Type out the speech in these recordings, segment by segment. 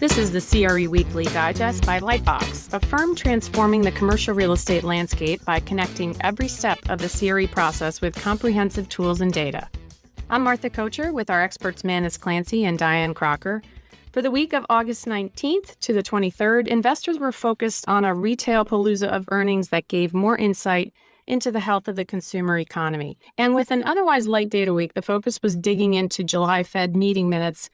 This is the CRE Weekly Digest by LightBox, a firm transforming the commercial real estate landscape by connecting every step of the CRE process with comprehensive tools and data. I'm Martha Kocher with our experts Manus Clancy and Dianne Crocker. For the week of August 19th to the 23rd, investors were focused on a retail palooza of earnings that gave more insight into the health of the consumer economy. And with an otherwise light data week, the focus was digging into July Fed meeting minutes,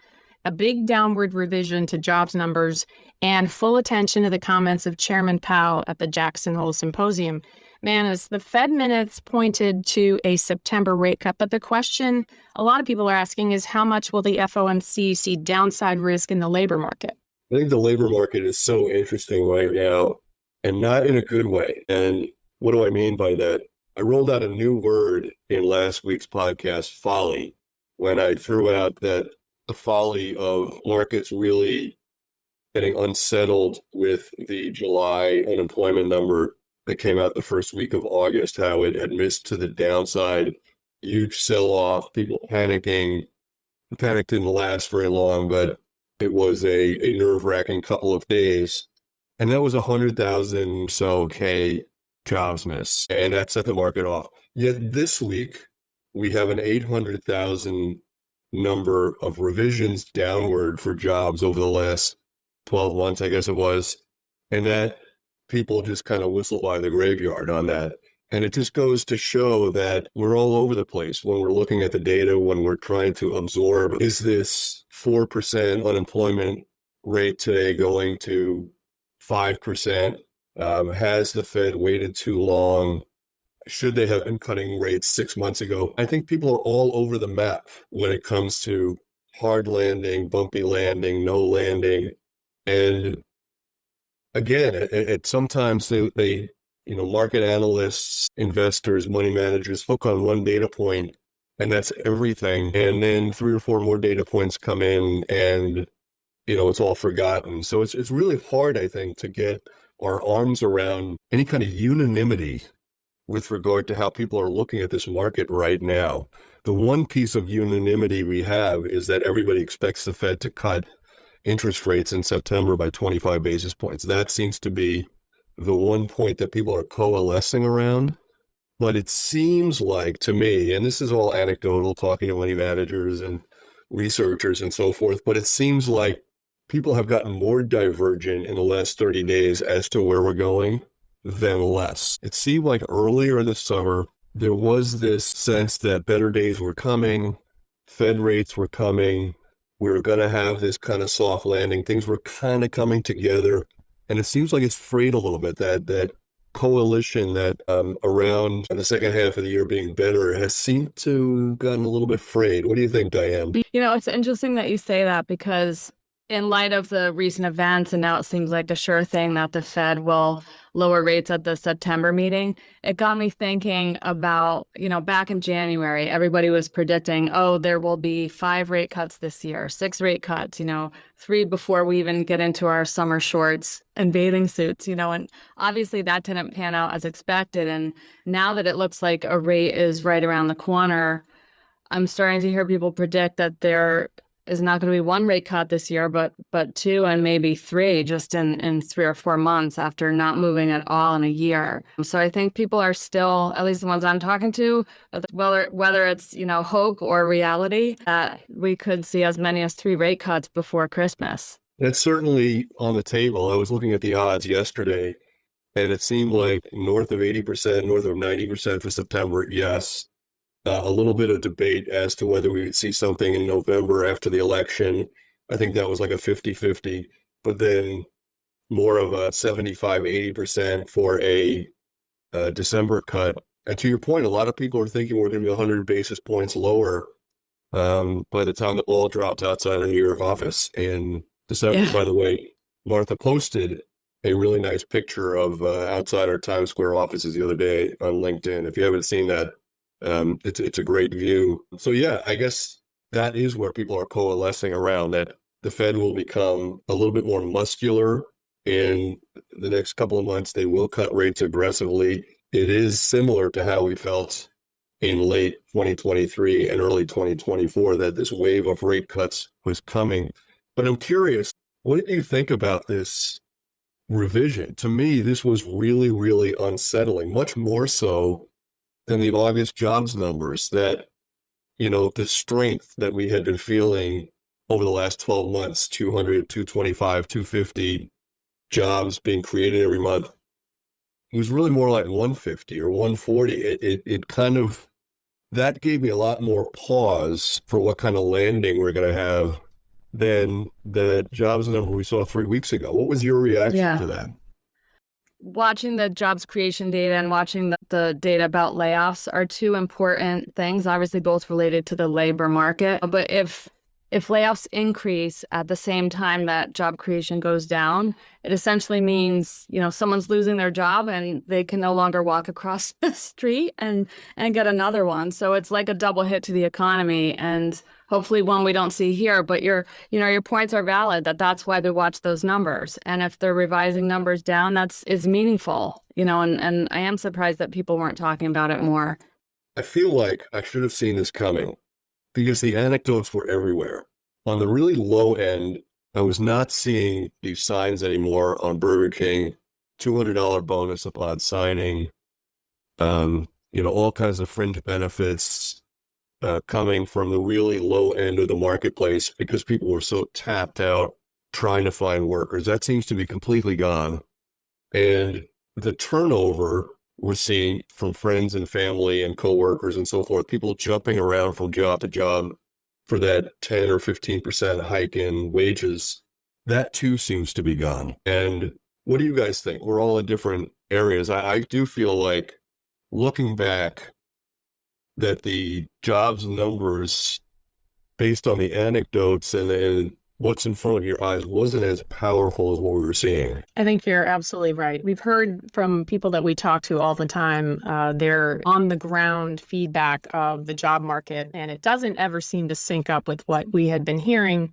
a big downward revision to jobs numbers, and full attention to the comments of Chairman Powell at the Jackson Hole Symposium. Manus, the Fed minutes pointed to a September rate cut, but the question a lot of people are asking is how much will the FOMC see downside risk in the labor market? I think the labor market is so interesting right now, and not in a good way. And what do I mean by that? I rolled out a new word in last week's podcast, folly, when I threw out that the folly of markets really getting unsettled with the July unemployment number that came out the first week of August, how it had missed to the downside, huge sell-off, people panicking. The panic didn't last very long, but it was a nerve-wracking couple of days. And that was 100,000 so jobs miss, and that set the market off. Yet this week, we have an 800,000 number of revisions downward for jobs over the last 12 months, I guess it was. And that people just kind of whistle by the graveyard on that. And it just goes to show that we're all over the place when we're looking at the data, when we're trying to absorb, is this 4% unemployment rate today going to 5%? Has the Fed waited too long? Should they have been cutting rates 6 months ago? I think people are all over the map when it comes to hard landing, bumpy landing, no landing. And again, sometimes they, market analysts, investors, money managers hook on one data point, and that's everything. And then 3 or 4 more data points come in, and it's all forgotten. So it's really hard, I think, to get our arms around any kind of unanimity with regard to how people are looking at this market right now. The one piece of unanimity we have is that everybody expects the Fed to cut interest rates in September by 25 basis points. That seems to be the one point that people are coalescing around. But it seems like, to me, and this is all anecdotal, talking to money managers and researchers and so forth, but it seems like people have gotten more divergent in the last 30 days as to where we're going than less. It seemed like earlier this summer, there was this sense that better days were coming, Fed rates were coming, we were going to have this kind of soft landing, things were kind of coming together. And it seems like it's frayed a little bit, that coalition that around the second half of the year being better has seemed to gotten a little bit frayed. What do you think, Dianne? It's interesting that you say that, because in light of the recent events, and now it seems like the sure thing that the Fed will lower rates at the September meeting, it got me thinking about, back in January, everybody was predicting, there will be 5 rate cuts this year, 6 rate cuts, 3 before we even get into our summer shorts and bathing suits, and obviously that didn't pan out as expected. And now that it looks like a rate is right around the corner, I'm starting to hear people predict that there is not going to be 1 rate cut this year, but 2 and maybe 3 just in 3 or 4 months after not moving at all in a year. So I think people are still, at least the ones I'm talking to, whether it's, hope or reality, that we could see as many as 3 rate cuts before Christmas. That's certainly on the table. I was looking at the odds yesterday, and it seemed like north of 80%, north of 90% for September, yes. A little bit of debate as to whether we would see something in November after the election. I think that was like a 50-50, but then more of a 75-80% for a December cut. And to your point, a lot of people are thinking we're going to be 100 basis points lower by the time the ball drops outside of your office in December. Yeah. By the way, Martha posted a really nice picture of outside our Times Square offices the other day on LinkedIn. If you haven't seen that, it's a great view. So yeah, I guess that is where people are coalescing around, that the Fed will become a little bit more muscular in the next couple of months. They will cut rates aggressively. It is similar to how we felt in late 2023 and early 2024 that this wave of rate cuts was coming. But I'm curious, What did you think about this revision? To me, this was really, really unsettling, much more so than the August jobs numbers that, the strength that we had been feeling over the last 12 months, 200, 225, 250 jobs being created every month. It was really more like 150 or 140. It kind of, that gave me a lot more pause for what kind of landing we're going to have than the jobs number we saw 3 weeks ago. What was your reaction to that? Watching the jobs creation data and watching the data about layoffs are two important things, obviously both related to the labor market. But if layoffs increase at the same time that job creation goes down, it essentially means, someone's losing their job and they can no longer walk across the street and get another one. So it's like a double hit to the economy, and hopefully one we don't see here. But your points are valid, that's why they watch those numbers. And if they're revising numbers down, is meaningful, and I am surprised that people weren't talking about it more. I feel like I should have seen this coming, because the anecdotes were everywhere. On the really low end, I was not seeing these signs anymore on Burger King, $200 bonus upon signing, all kinds of fringe benefits coming from the really low end of the marketplace because people were so tapped out trying to find workers. That seems to be completely gone. And the turnover we're seeing from friends and family and coworkers and so forth, people jumping around from job to job for that 10 or 15% hike in wages, that too seems to be gone. And what do you guys think? We're all in different areas. I do feel like, looking back, that the jobs numbers, based on the anecdotes and what's in front of your eyes, wasn't as powerful as what we were seeing. I think you're absolutely right. We've heard from people that we talk to all the time, their on-the-ground feedback of the job market, and it doesn't ever seem to sync up with what we had been hearing.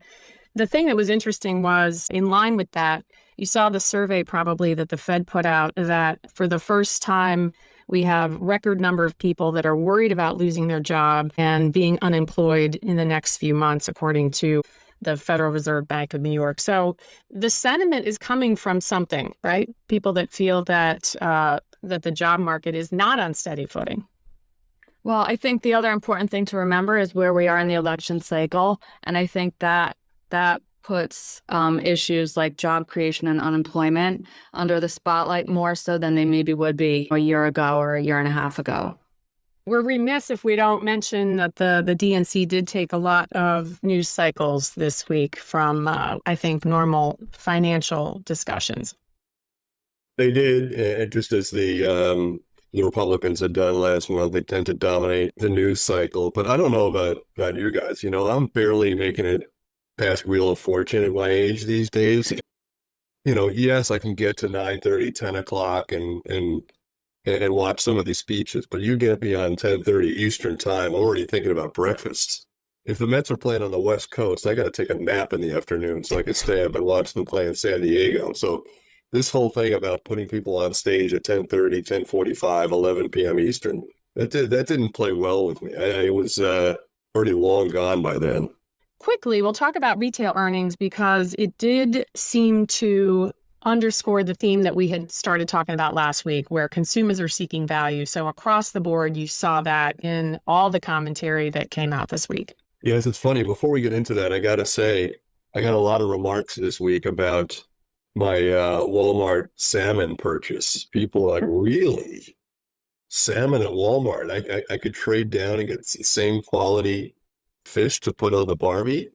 The thing that was interesting was, in line with that, you saw the survey probably that the Fed put out, that for the first time, we have record number of people that are worried about losing their job and being unemployed in the next few months, according to the Federal Reserve Bank of New York. So the sentiment is coming from something, right? People that feel that the job market is not on steady footing. Well, I think the other important thing to remember is where we are in the election cycle. And I think that puts issues like job creation and unemployment under the spotlight more so than they maybe would be a year ago or a year and a half ago. We're remiss if we don't mention that the DNC did take a lot of news cycles this week from, I think, normal financial discussions. They did, just as the Republicans had done last month. They tend to dominate the news cycle. But I don't know about you guys. I'm barely making it past Wheel of Fortune at my age these days. Yes, I can get to 9:30, 10 o'clock and watch some of these speeches, but you get me on 10:30 Eastern time, I'm already thinking about breakfast. If the Mets are playing on the West Coast, I got to take a nap in the afternoon so I can stay up and watch them play in San Diego. So this whole thing about putting people on stage at 10:30, 10:45, 11 p.m. Eastern, that didn't play well with me. I was already long gone by then. Quickly, we'll talk about retail earnings because it did seem to underscore the theme that we had started talking about last week, where consumers are seeking value. So across the board, you saw that in all the commentary that came out this week. Yes, it's funny. Before we get into that, I got to say, I got a lot of remarks this week about my Walmart salmon purchase. People are like, really? Salmon at Walmart? I could trade down and get the same quality fish to put on the Barbie?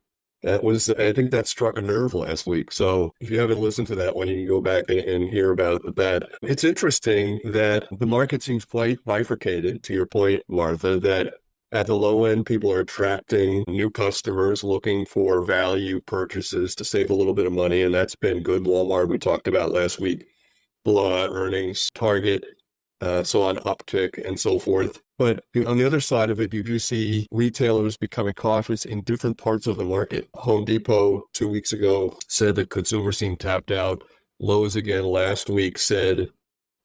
I think that struck a nerve last week. So if you haven't listened to that one, you can go back and hear about that. It's interesting that the market seems quite bifurcated, to your point, Martha, that at the low end, people are attracting new customers looking for value purchases to save a little bit of money. And that's been good. Walmart, we talked about last week, blowout earnings, Target, saw an uptick and so forth. But on the other side of it, you do see retailers becoming cautious in different parts of the market. Home Depot 2 weeks ago said that consumers seem tapped out. Lowe's again last week said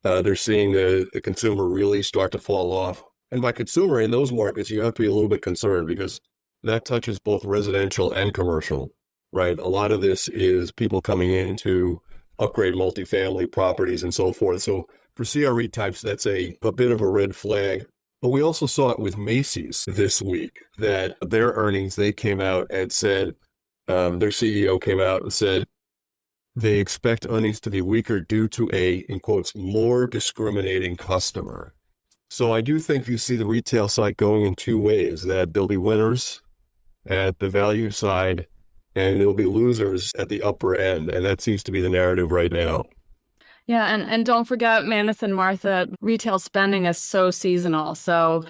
they're seeing the consumer really start to fall off. And by consumer in those markets, you have to be a little bit concerned because that touches both residential and commercial. right? A lot of this is people coming in to upgrade multifamily properties and so forth. So for CRE types, that's a bit of a red flag. But we also saw it with Macy's this week, that their earnings, they came out and said, their CEO came out and said they expect earnings to be weaker due to a, in quotes, more discriminating customer. So I do think you see the retail side going in two ways, that there'll be winners at the value side and there'll be losers at the upper end. And that seems to be the narrative right now. Yeah, and don't forget, Manus and Martha, retail spending is so seasonal. So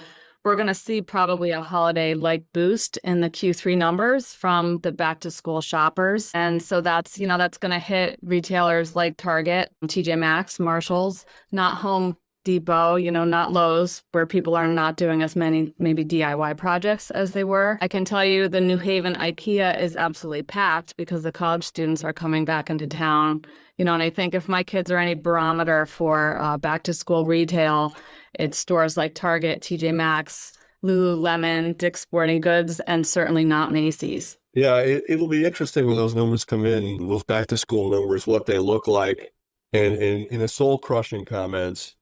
we're going to see probably a holiday-like boost in the Q3 numbers from the back-to-school shoppers. And so that's going to hit retailers like Target, TJ Maxx, Marshalls, not Home Depot, not Lowe's, where people are not doing as many maybe DIY projects as they were. I can tell you the New Haven IKEA is absolutely packed because the college students are coming back into town. And I think if my kids are any barometer for back-to-school retail, it's stores like Target, TJ Maxx, Lululemon, Dick's Sporting Goods, and certainly not Macy's. Yeah, it'll be interesting when those numbers come in, those back-to-school numbers, what they look like. And in the soul-crushing comments,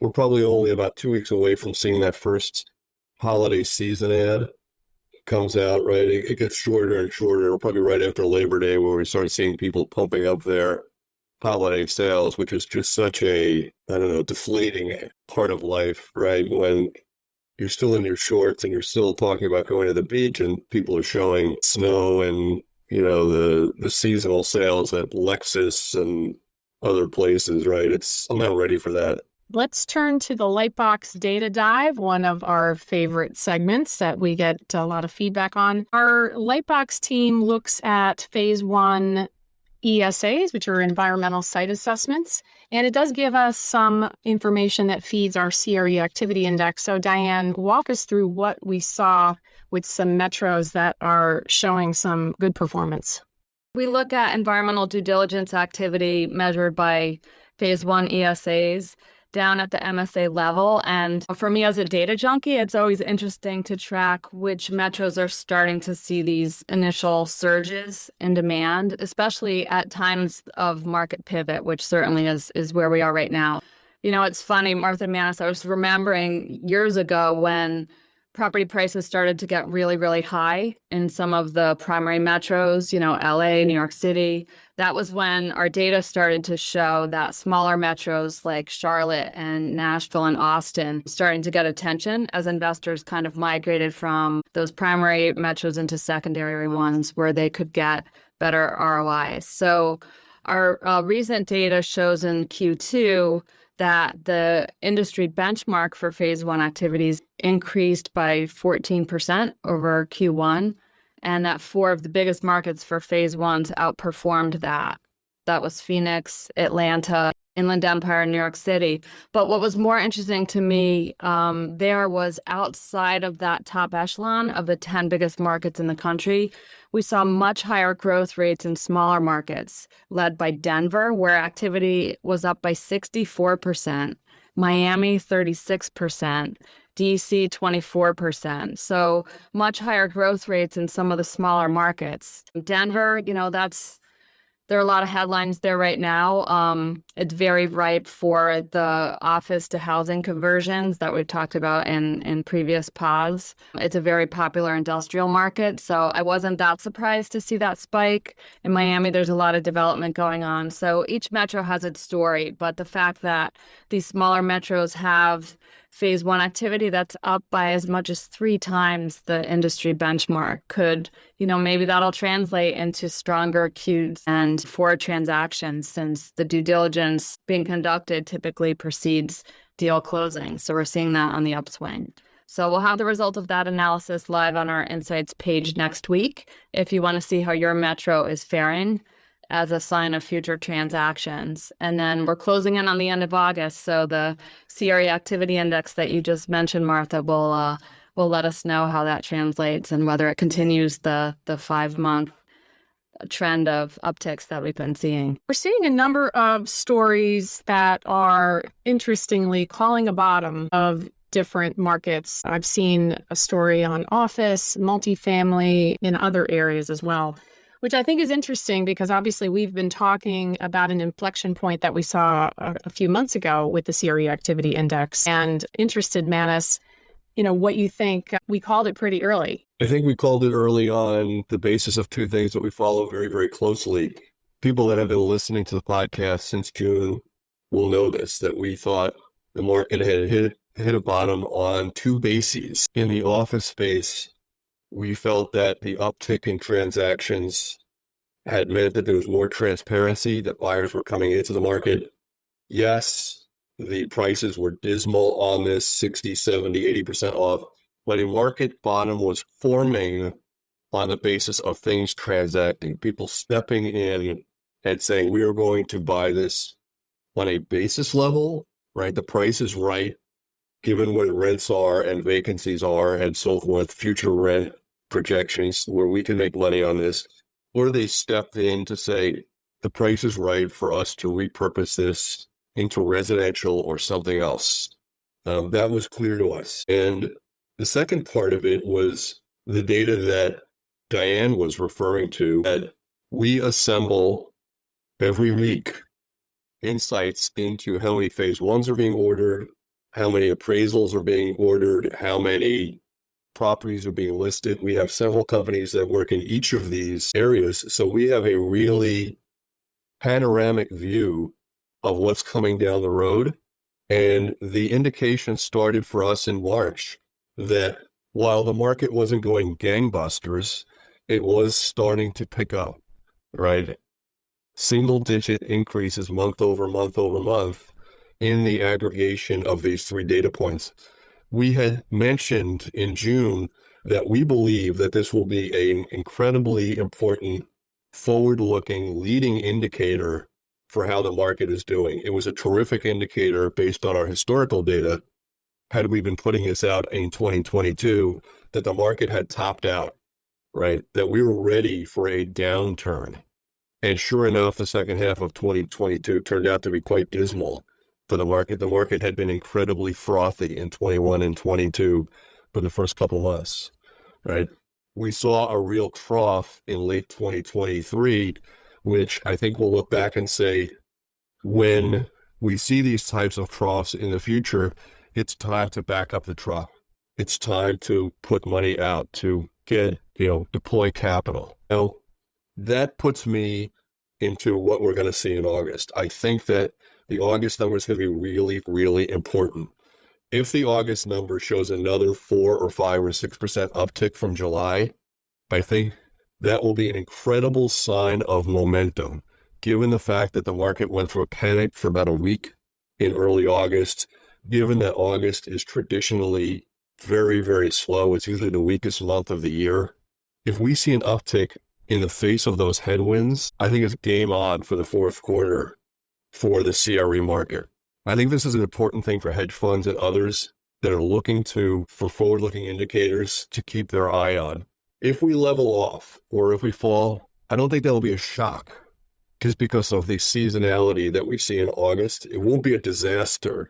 we're probably only about 2 weeks away from seeing that first holiday season ad comes out, right? It gets shorter and shorter. It'll probably right after Labor Day where we start seeing people pumping up their holiday sales, which is just such a, deflating part of life, right? When you're still in your shorts and you're still talking about going to the beach and people are showing snow and, the seasonal sales at Lexus and other places, right? I'm not ready for that. Let's turn to the LightBox Data Dive, one of our favorite segments that we get a lot of feedback on. Our LightBox team looks at Phase 1 ESAs, which are environmental site assessments, and it does give us some information that feeds our CRE Activity Index. So Dianne, walk us through what we saw with some metros that are showing some good performance. We look at environmental due diligence activity measured by Phase 1 ESAs down at the MSA level. And for me as a data junkie, it's always interesting to track which metros are starting to see these initial surges in demand, especially at times of market pivot, which certainly is where we are right now. It's funny, Martha and Manus, I was remembering years ago when property prices started to get really, really high in some of the primary metros, LA, New York City. That was when our data started to show that smaller metros like Charlotte and Nashville and Austin starting to get attention as investors kind of migrated from those primary metros into secondary ones where they could get better ROIs. So our recent data shows in Q2 that the industry benchmark for Phase 1 activities increased by 14% over Q1, and that 4 of the biggest markets for Phase 1s outperformed that. That was Phoenix, Atlanta, Inland Empire, New York City. But what was more interesting to me there was outside of that top echelon of the 10 biggest markets in the country, we saw much higher growth rates in smaller markets, led by Denver, where activity was up by 64%, Miami 36%, DC 24%. So much higher growth rates in some of the smaller markets. Denver, there are a lot of headlines there right now. It's very ripe for the office to housing conversions that we've talked about in previous pods. It's a very popular industrial market, so I wasn't that surprised to see that spike. In Miami, there's a lot of development going on. So each metro has its story, but the fact that these smaller metros have Phase 1 activity that's up by as much as 3 times the industry benchmark could, maybe that'll translate into stronger Qs and forward transactions, since the due diligence being conducted typically precedes deal closing. So we're seeing that on the upswing. So we'll have the result of that analysis live on our Insights page next week if you want to see how your metro is faring as a sign of future transactions. And then we're closing in on the end of August, so the CRE Activity Index that you just mentioned, Martha, will let us know how that translates and whether it continues the 5-month trend of upticks that we've been seeing. We're seeing a number of stories that are interestingly calling a bottom of different markets. I've seen a story on office, multifamily, in other areas as well. which I think is interesting because obviously we've been talking about an inflection point that we saw a few months ago with the CRE Activity Index, and interested, Manus, what you think. We called it pretty early. I think we called it early on the basis of two things that we follow very, very closely. People that have been listening to the podcast since June will know this, that we thought the market had hit a bottom on two bases. In the office space, we felt that the uptick in transactions had meant that there was more transparency, that buyers were coming into the market. Yes, the prices were dismal on this, 60, 70, 80% off, but a market bottom was forming on the basis of things transacting, people stepping in and saying, we are going to buy this on a basis level, right? The price is right, given what rents are and vacancies are and so forth, future rent projections where we can make money on this. Or they stepped in to say, the price is right for us to repurpose this into residential or something else. That was clear to us. And the second part of it was the data that Dianne was referring to, that we assemble every week insights into how many phase ones are being ordered, how many appraisals are being ordered, how many properties are being listed. We have several companies that work in each of these areas. So we have a really panoramic view of what's coming down the road. And the indication started for us in March that while the market wasn't going gangbusters, it was starting to pick up, right? Single-digit increases month over month over month in the aggregation of these three data points. We had mentioned in June that we believe that this will be an incredibly important forward-looking leading indicator for how the market is doing. It was a terrific indicator based on our historical data, had we been putting this out in 2022, that the market had topped out, right? That we were ready for a downturn. And sure enough, the second half of 2022 turned out to be quite dismal for the market. The market had been incredibly frothy in 21 and 22 for the first couple months, right? We saw a real trough in late 2023, which I think we'll look back and say, when we see these types of troughs in the future, it's time to back up the trough. It's time to put money out to get, deploy capital. Now, that puts me into what we're going to see in August. I think that the August number is going to be really, really important. If the August number shows another 4 or 5 or 6% uptick from July, I think that will be an incredible sign of momentum, given the fact that the market went through a panic for about a week in early August, given that August is traditionally very, very slow. It's usually the weakest month of the year. If we see an uptick in the face of those headwinds, I think it's game on for the fourth quarter for the CRE market. I think this is an important thing for hedge funds and others that are looking for forward-looking indicators to keep their eye on. If we level off or if we fall, I don't think that'll be a shock, just because of the seasonality that we see in August. It won't be a disaster.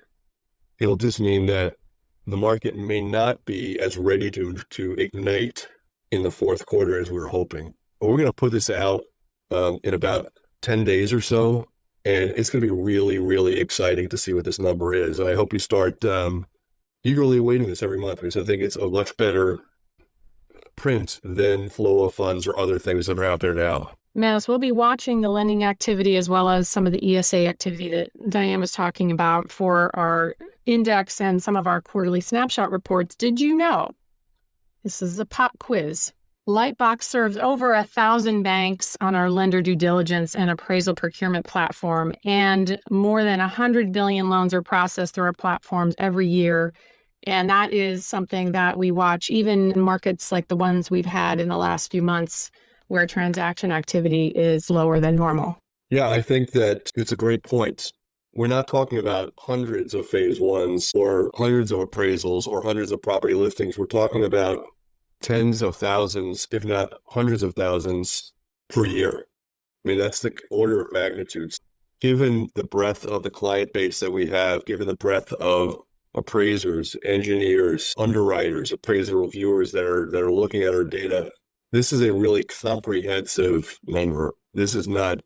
It'll just mean that the market may not be as ready to ignite in the fourth quarter as we were hoping. But we're going to put this out in about 10 days or so, and it's going to be really, really exciting to see what this number is. And I hope you start eagerly awaiting this every month, because I think it's a much better print than flow of funds or other things that are out there now. Manus, we'll be watching the lending activity as well as some of the ESA activity that Dianne was talking about for our index and some of our quarterly snapshot reports. Did you know? This is a pop quiz. LightBox serves over 1,000 banks on our lender due diligence and appraisal procurement platform, and more than 100 billion loans are processed through our platforms every year. And that is something that we watch even in markets like the ones we've had in the last few months, where transaction activity is lower than normal. Yeah, I think that it's a great point. We're not talking about hundreds of phase ones or hundreds of appraisals or hundreds of property listings. We're talking about tens of thousands, if not hundreds of thousands per year. I mean, that's the order of magnitudes. Given the breadth of the client base that we have, given the breadth of appraisers, engineers, underwriters, appraiser reviewers that are looking at our data, This is a really comprehensive number. This is not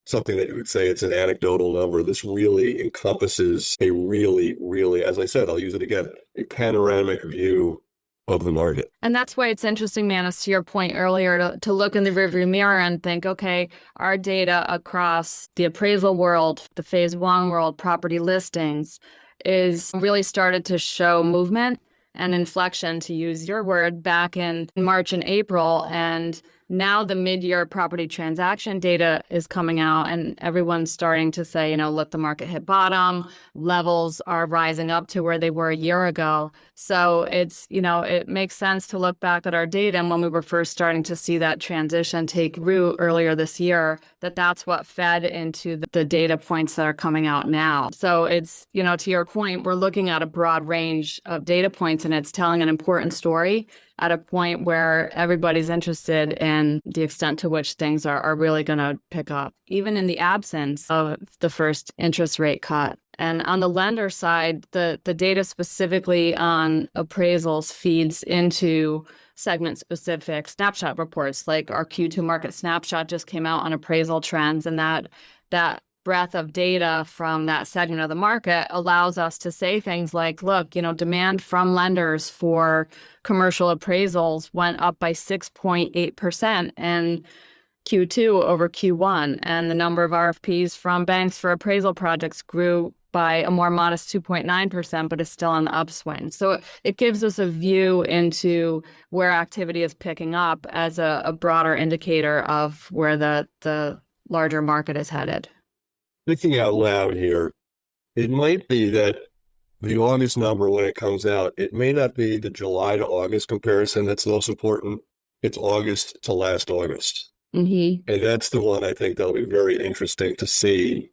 something that you would say it's an anecdotal number. This really encompasses a really, really, as I said, I'll use it again, a panoramic view of the market. And that's why it's interesting, Manus, to your point earlier, to look in the rearview mirror and think, okay, our data across the appraisal world, the phase one world, property listings, is really started to show movement and inflection, to use your word, back in March and April. And now the mid-year property transaction data is coming out, and everyone's starting to say, look, the market hit bottom, levels are rising up to where they were a year ago. So it's, it makes sense to look back at our data, and when we were first starting to see that transition take root earlier this year, that's what fed into the data points that are coming out now. So it's, to your point, we're looking at a broad range of data points, and it's telling an important story at a point where everybody's interested in the extent to which things are really going to pick up, even in the absence of the first interest rate cut. And on the lender side, the data specifically on appraisals feeds into segment-specific snapshot reports, like our Q2 market snapshot just came out on appraisal trends, and that breadth of data from that segment of the market allows us to say things like, look, demand from lenders for commercial appraisals went up by 6.8% in Q2 over Q1. And the number of RFPs from banks for appraisal projects grew by a more modest 2.9%, but is still on the upswing. So it gives us a view into where activity is picking up as a broader indicator of where the larger market is headed. Thinking out loud here, it might be that the August number, when it comes out, it may not be the July to August comparison that's most important. It's August to last August. Mm-hmm. And that's the one I think that'll be very interesting to see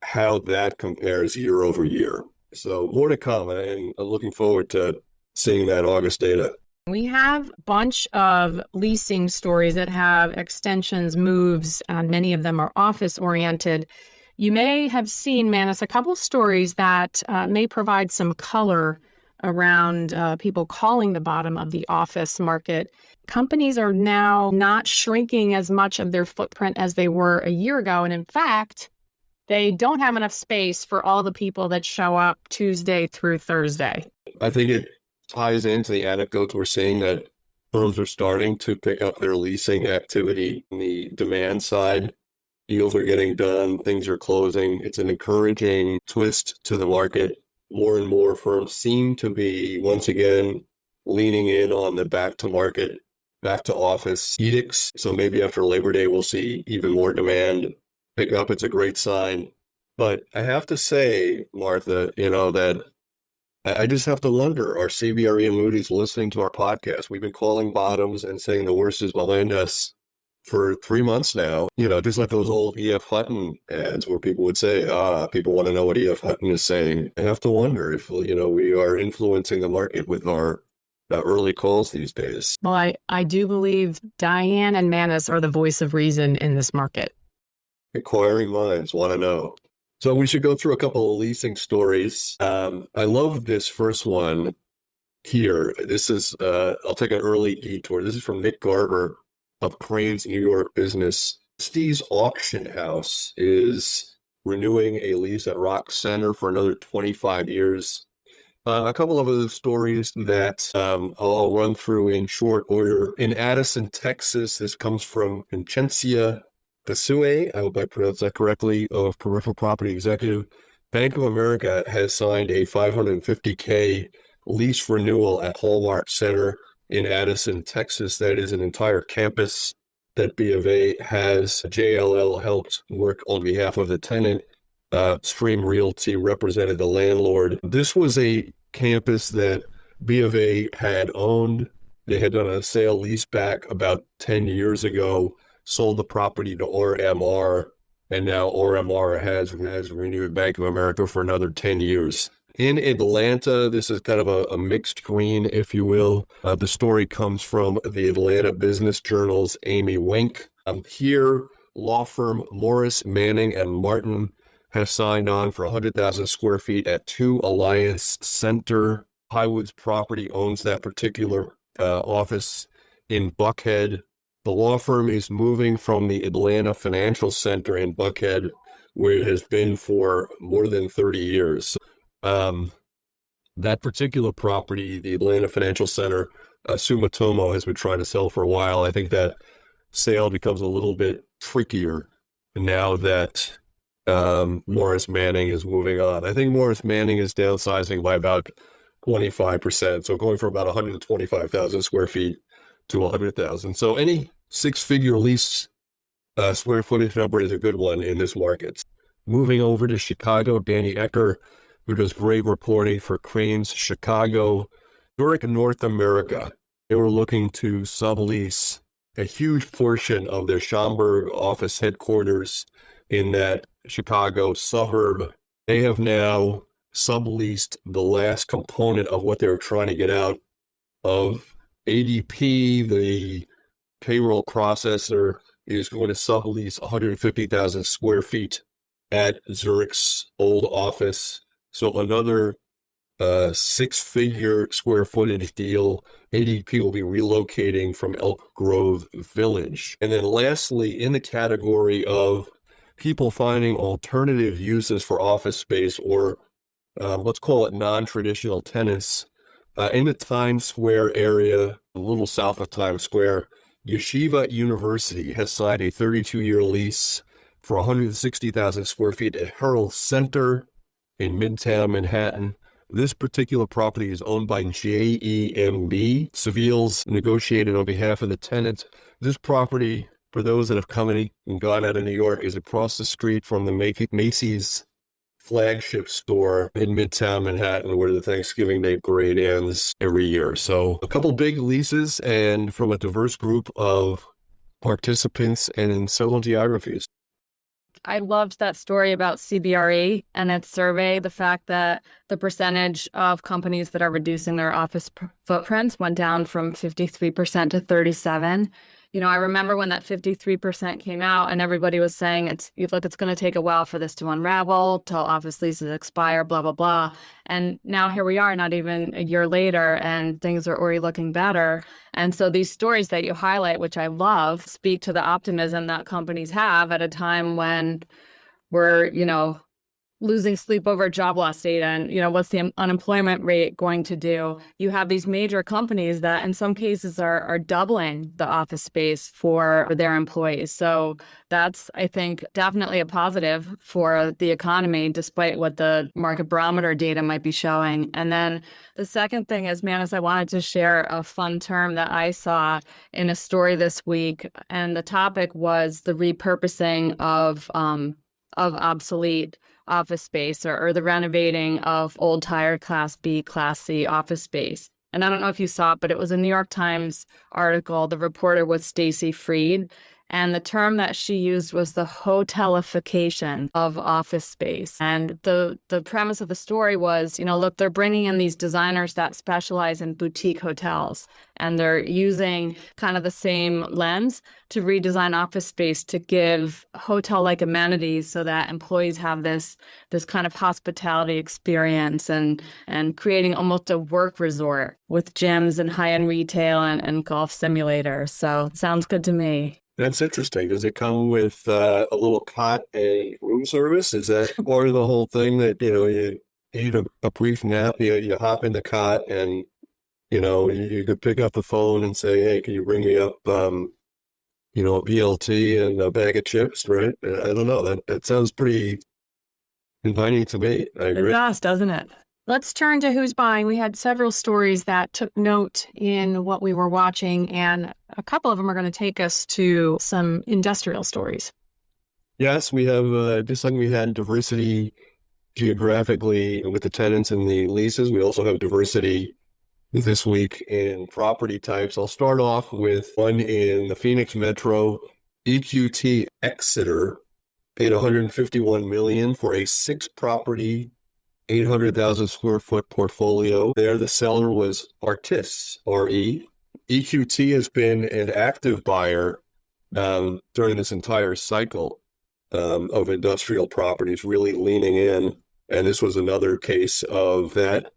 how that compares year over year. So more to come, and I'm looking forward to seeing that August data. We have a bunch of leasing stories that have extensions, moves, and many of them are office-oriented. You may have seen, Manus, a couple of stories that may provide some color around people calling the bottom of the office market. Companies are now not shrinking as much of their footprint as they were a year ago. And in fact, they don't have enough space for all the people that show up Tuesday through Thursday. I think it ties into the anecdotes we're seeing that firms are starting to pick up their leasing activity on the demand side. Deals are getting done, things are closing. It's an encouraging twist to the market. More and more firms seem to be, once again, leaning in on the back to market, back to office edicts. So maybe after Labor Day, we'll see even more demand pick up. It's a great sign. But I have to say, Martha, that I just have to wonder, are CBRE and Moody's listening to our podcast? We've been calling bottoms and saying the worst is behind us for 3 months now, just like those old E.F. Hutton ads where people would say, people want to know what E.F. Hutton is saying. I have to wonder if, we are influencing the market with our early calls these days. Well, I do believe Dianne and Manus are the voice of reason in this market. Inquiring minds want to know. So we should go through a couple of leasing stories. I love this first one here. This is, I'll take an early detour. This is from Nick Garber of Crane's New York Business. Steve's Auction House is renewing a lease at Rock Center for another 25 years. A couple of other stories that I'll run through in short order. In Addison, Texas, this comes from Vincentia Kasue, I hope I pronounced that correctly, of Peripheral Property Executive. Bank of America has signed a $550K lease renewal at Hallmark Center in Addison, Texas. That is an entire campus that B of A has. JLL helped work on behalf of the tenant. Stream Realty represented the landlord. This was a campus that B of A had owned. They had done a sale leaseback about 10 years ago, sold the property to RMR, and now RMR has renewed Bank of America for another 10 years. In Atlanta, this is kind of a mixed green, if you will. The story comes from the Atlanta Business Journal's Amy Wink. Here, law firm Morris, Manning, and Martin has signed on for 100,000 square feet at 2 Alliance Center. Highwoods Property owns that particular office in Buckhead. The law firm is moving from the Atlanta Financial Center in Buckhead, where it has been for more than 30 years. That particular property, the Atlanta Financial Center, Sumitomo has been trying to sell for a while. I think that sale becomes a little bit trickier now that Morris Manning is moving on. I think Morris Manning is downsizing by about 25%. So going from about 125,000 square feet to 100,000. So any six-figure lease square footage number is a good one in this market. Moving over to Chicago, Danny Ecker, who does great reporting for Crane's Chicago. Zurich, North America, they were looking to sublease a huge portion of their Schaumburg office headquarters in that Chicago suburb. They have now subleased the last component of what they were trying to get out of ADP. The payroll processor is going to sublease 150,000 square feet at Zurich's old office. So another six-figure square footage deal. ADP will be relocating from Elk Grove Village. And then lastly, in the category of people finding alternative uses for office space, or let's call it non-traditional tenants, in the Times Square area, a little south of Times Square, Yeshiva University has signed a 32-year lease for 160,000 square feet at Herald Center in Midtown Manhattan. This particular property is owned by JEMB. Seville's negotiated on behalf of the tenant. This property, for those that have come in and gone out of New York, is across the street from the Macy's flagship store in Midtown Manhattan, where the Thanksgiving Day parade ends every year. So a couple big leases, and from a diverse group of participants and in several geographies. I loved that story about CBRE and its survey, the fact that the percentage of companies that are reducing their office footprints went down from 53% to 37%. You know, I remember when that 53% came out and everybody was saying, it's going to take a while for this to unravel till office leases expire, blah, blah, blah. And now here we are, not even a year later, and things are already looking better. And so these stories that you highlight, which I love, speak to the optimism that companies have at a time when we're, losing sleep over job loss data and, what's the unemployment rate going to do? You have these major companies that in some cases are doubling the office space for their employees. So that's, I think, definitely a positive for the economy, despite what the market barometer data might be showing. And then the second thing is, Manus, I wanted to share a fun term that I saw in a story this week. And the topic was the repurposing of obsolete office space or the renovating of old tired Class B, Class C office space. And I don't know if you saw it, but it was a New York Times article. The reporter was Stacy Freed. And the term that she used was the hotelification of office space. And the premise of the story was, look, they're bringing in these designers that specialize in boutique hotels. And they're using kind of the same lens to redesign office space to give hotel-like amenities so that employees have this kind of hospitality experience and creating almost a work resort with gyms and high-end retail and golf simulators. So sounds good to me. That's interesting. Does it come with a little cot and room service? Is that part of the whole thing that, you need a brief nap, you hop in the cot and, you could pick up the phone and say, hey, can you bring me up, a BLT and a bag of chips, right? I don't know. That sounds pretty inviting to me. I agree. It does, doesn't it? Let's turn to who's buying. We had several stories that took note in what we were watching, and a couple of them are going to take us to some industrial stories. Yes, we have, just like we had diversity geographically with the tenants and the leases, we also have diversity this week in property types. I'll start off with one in the Phoenix Metro. EQT Exeter paid $151 million for a 6-property 800,000 square foot portfolio. There, the seller was Artis, RE. EQT has been an active buyer during this entire cycle of industrial properties, really leaning in. And this was another case of that.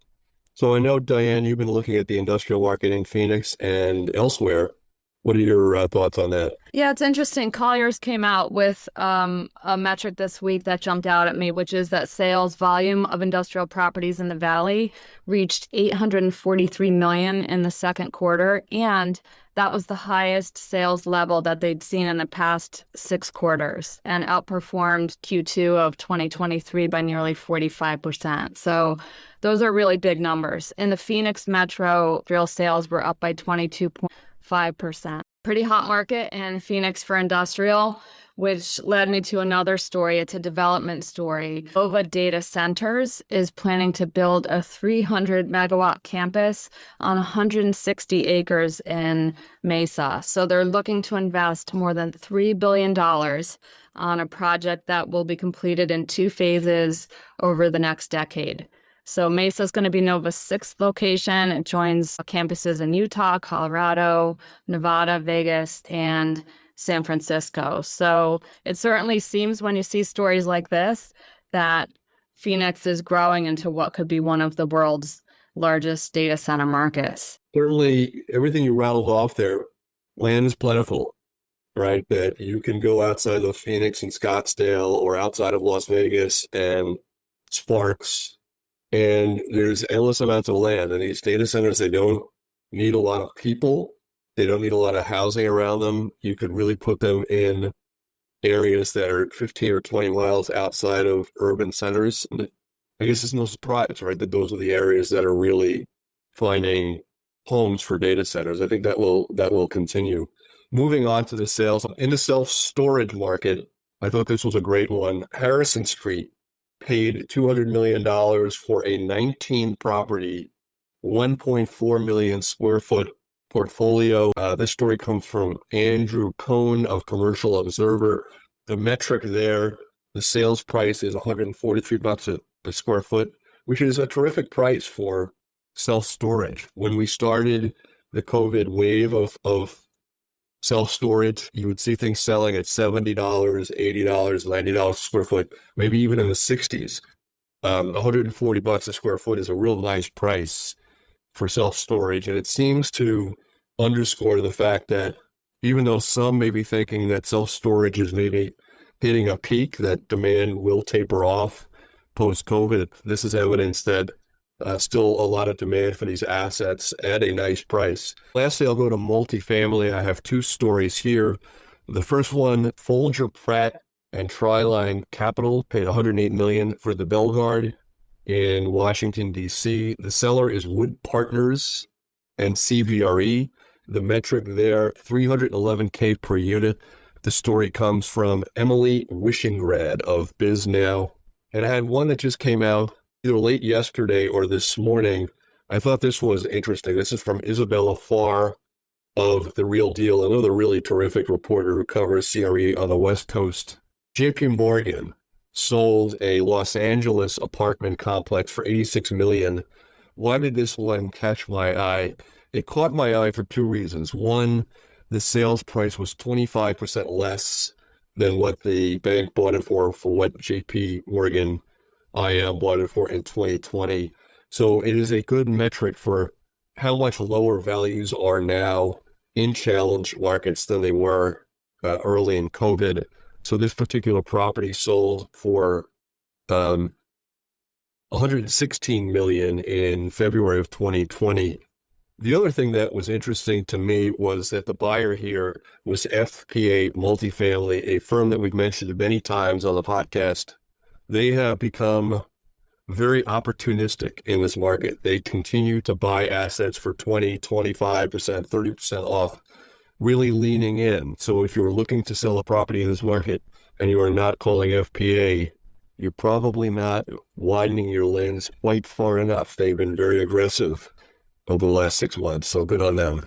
So I know, Dianne, you've been looking at the industrial market in Phoenix and elsewhere. What are your thoughts on that? Yeah, it's interesting. Colliers came out with a metric this week that jumped out at me, which is that sales volume of industrial properties in the Valley reached 843 million in the second quarter, and that was the highest sales level that they'd seen in the past 6 quarters, and outperformed Q2 of 2023 by nearly 45%. So those are really big numbers. In the Phoenix metro, real sales were up by 22.5%. Pretty hot market in Phoenix for industrial, which led me to another story. It's a development story. Nova Data Centers is planning to build a 300 megawatt campus on 160 acres in Mesa. So they're looking to invest more than $3 billion on a project that will be completed in 2 phases over the next decade. So Mesa is going to be Nova's 6th location. It joins campuses in Utah, Colorado, Nevada, Vegas, and San Francisco. So it certainly seems when you see stories like this that Phoenix is growing into what could be one of the world's largest data center markets. Certainly, everything you rattled off there, land is plentiful, right? That you can go outside of Phoenix and Scottsdale or outside of Las Vegas and Sparks, and there's endless amounts of land. And these data centers, they don't need a lot of people. They don't need a lot of housing around them. You could really put them in areas that are 15 or 20 miles outside of urban centers. And I guess it's no surprise, right, that those are the areas that are really finding homes for data centers. I think that will continue. Moving on to the sales. In the self-storage market, I thought this was a great one. Harrison Street paid $200 million for a 19-property, 1.4 million square foot portfolio. This story comes from Andrew Cohn of Commercial Observer. The metric there, the sales price is $143 a square foot, which is a terrific price for self-storage. When we started the COVID wave of self-storage, you would see things selling at $70, $80, $90 a square foot, maybe even in the 60s. $140 a square foot is a real nice price for self-storage. And it seems to underscore the fact that even though some may be thinking that self-storage is maybe hitting a peak, that demand will taper off post-COVID, this is evidence that still a lot of demand for these assets at a nice price. Lastly, I'll go to multifamily. I have 2 stories here. The first one, Folger, Pratt and Triline Capital paid $108 million for the Belgard in Washington, D.C. The seller is Wood Partners and CBRE. The metric there, $311K per unit. The story comes from Emily Wishingrad of BizNow. And I had one that just came out either late yesterday or this morning. I thought this was interesting. This is from Isabella Farr of The Real Deal, another really terrific reporter who covers CRE on the West Coast. JP Morgan sold a Los Angeles apartment complex for $86 million. Why did this one catch my eye? It caught my eye for 2 reasons. One, the sales price was 25% less than what the bank bought it for what JP Morgan IM bought it for in 2020. So it is a good metric for how much lower values are now in challenged markets than they were early in COVID. So this particular property sold for $116 million in February of 2020. The other thing that was interesting to me was that the buyer here was FPA Multifamily, a firm that we've mentioned many times on the podcast. They have become very opportunistic in this market. They continue to buy assets for 20, 25%, 30% off, really leaning in. So if you're looking to sell a property in this market and you are not calling FPA, you're probably not widening your lens quite far enough. They've been very aggressive over the last 6 months, so good on them.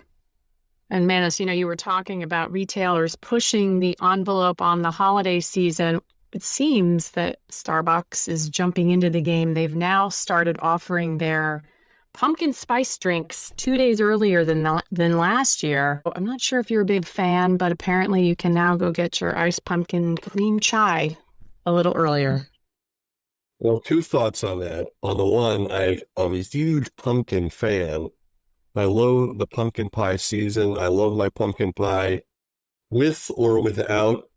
And Manus, you were talking about retailers pushing the envelope on the holiday season. It seems that Starbucks is jumping into the game. They've now started offering their pumpkin spice drinks 2 days earlier than last year. I'm not sure if you're a big fan, but apparently you can now go get your iced pumpkin cream chai a little earlier. Well, 2 thoughts on that. On the one, I'm a huge pumpkin fan, I love the pumpkin pie season. I love my pumpkin pie with or without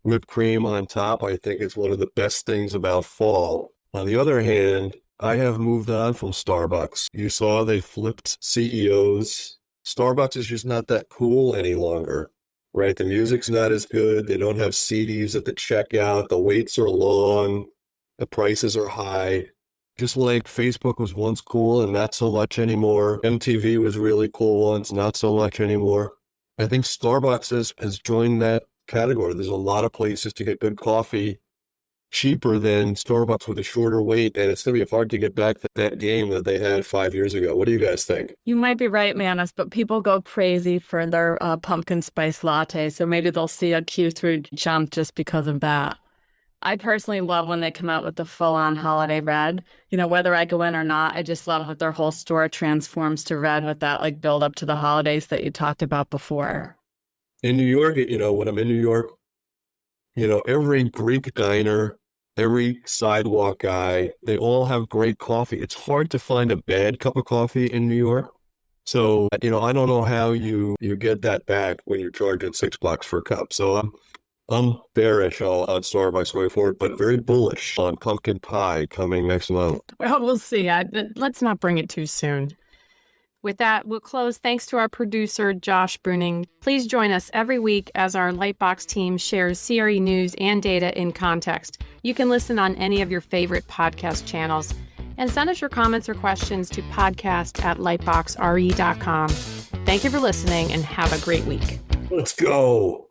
whipped cream on top. I think it's one of the best things about fall. On the other hand, I have moved on from Starbucks. You saw they flipped CEOs. Starbucks is just not that cool any longer, right? The music's not as good. They don't have CDs at the checkout. The waits are long. The prices are high. Just like Facebook was once cool and not so much anymore. MTV was really cool once, not so much anymore. I think Starbucks has joined that category. There's a lot of places to get good coffee cheaper than Starbucks with a shorter wait, and it's going to be hard to get back to that game that they had 5 years ago. What do you guys think? You might be right, Manus, but people go crazy for their pumpkin spice latte, so maybe they'll see a Q3 jump just because of that. I personally love when they come out with the full-on holiday red. You know, whether I go in or not, I just love how their whole store transforms to red with that like build up to the holidays that you talked about before. In New York, when I'm in New York, every Greek diner, every sidewalk guy, they all have great coffee. It's hard to find a bad cup of coffee in New York. So, I don't know how you get that back when you're charging $6 for a cup. So I'm bearish on Starbucks going forward, but very bullish on pumpkin pie coming next month. Well, we'll see. Let's not bring it too soon. With that, we'll close. Thanks to our producer, Josh Bruning. Please join us every week as our LightBox team shares CRE news and data in context. You can listen on any of your favorite podcast channels. And send us your comments or questions to podcast@lightboxre.com. Thank you for listening and have a great week. Let's go.